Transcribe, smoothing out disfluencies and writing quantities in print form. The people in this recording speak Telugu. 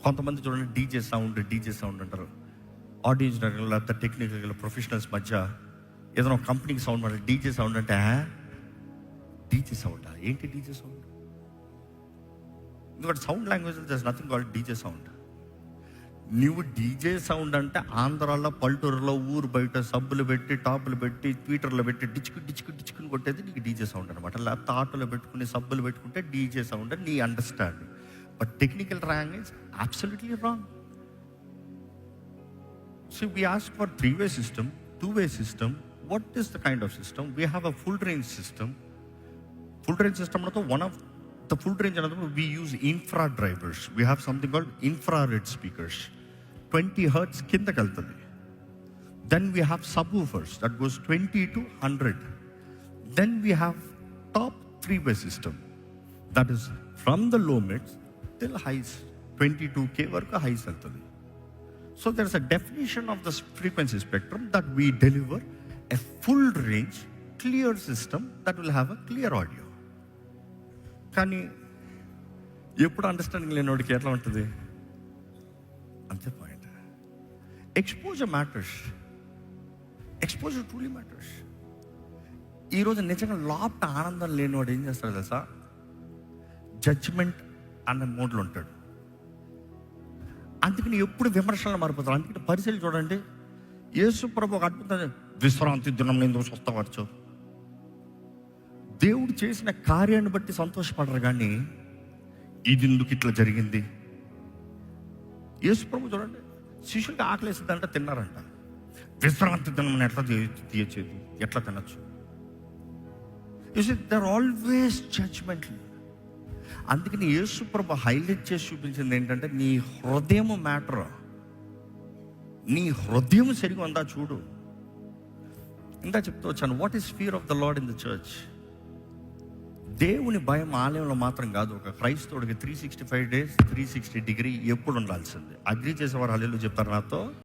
కొంతమంది చూడండి డీజే సౌండ్ అంటారు. ఆడియో ఇంజనీర్ లేకపోతే టెక్నికల్ ప్రొఫెషనల్స్ మధ్య ఏదైనా ఒక కంపెనీకి సౌండ్ అంటే డీజే సౌండ్ అంటే డీజే సౌండ్ ఏంటి డీజే సౌండ్? ఎందుకంటే sound language there is nothing called DJ sound. నువ్వు డీజే సౌండ్ అంటే ఆంధ్రాలో పల్లెటూరులో ఊరు బయట సబ్బులు పెట్టి టాపులు పెట్టి ట్విట్టర్లో పెట్టి డిచ్చుకుని కొట్టేది నీకు డీజే సౌండ్ అనమాట. లేకపోతే ఆటోలో పెట్టుకుని సబ్బులు పెట్టుకుంటే డీజే సౌండ్ అని నీ understanding. But technical language absolutely wrong. So we ask for 3-way system, 2-way system. What is the kind of system? We have a full range system. Full range system also one of the full range another we use infra drivers. We have something called infrared speakers. 20 hertz కిందకి వెళ్తుంది. Then we have subwoofers that goes 20 to 100. Then we have top 3-way system that is from the low mids till highs 22K వరకు highs వెళ్తుంది. So there is a definition of the frequency spectrum that we deliver a full range clear system that will have a clear audio. కానీ ఎప్పుడు అండర్స్టాండింగ్ లేనివాడికి ఎట్లా ఉంటుంది అంతే point. Exposure matters. Exposure truly matters. ఈరోజు నిజంగా లోపట ఆనందం లేనివాడు ఏం చేస్తాడు తెలుసా? జడ్జ్మెంట్ అన్న మోడ్లో ఉంటాడు. అందుకని ఎప్పుడు విమర్శలు మారిపోతారు. అందుకని పరిశీలి చూడండి, యేసు ప్రభు ఒక అద్భుతం, విశ్రాంతి దినం ఎందుకు స్వస్థపరచు. దేవుడు చేసిన కార్యాన్ని బట్టి సంతోషపడరు, కానీ ఇది ఎందుకు ఇట్లా జరిగింది. యేసు ప్రభు చూడండి, శిష్యులకి ఆకలేసిందంటే తిన్నారంట. విశ్రాంతి దినం ఎట్లా తీయచేది, ఎట్లా తినచ్చు. There always judgment. అందుకని యేసు ప్రభు హైలైట్ చేసి చూపించింది ఏంటంటే, నీ హృదయం మ్యాటర్. నీ హృదయం సరిగా ఉందా చూడు. ఇంకా చెప్తూ వచ్చాను, what is fear of the lord in the church. దేవుని భయం ఆలయంలో మాత్రం కాదు, ఒక క్రైస్తవుడికి 365 days 360 degree ఎప్పుడు ఉండాల్సింది. అగ్రీ చేసేవారు హల్లెలూయా చెప్తారు నాతో.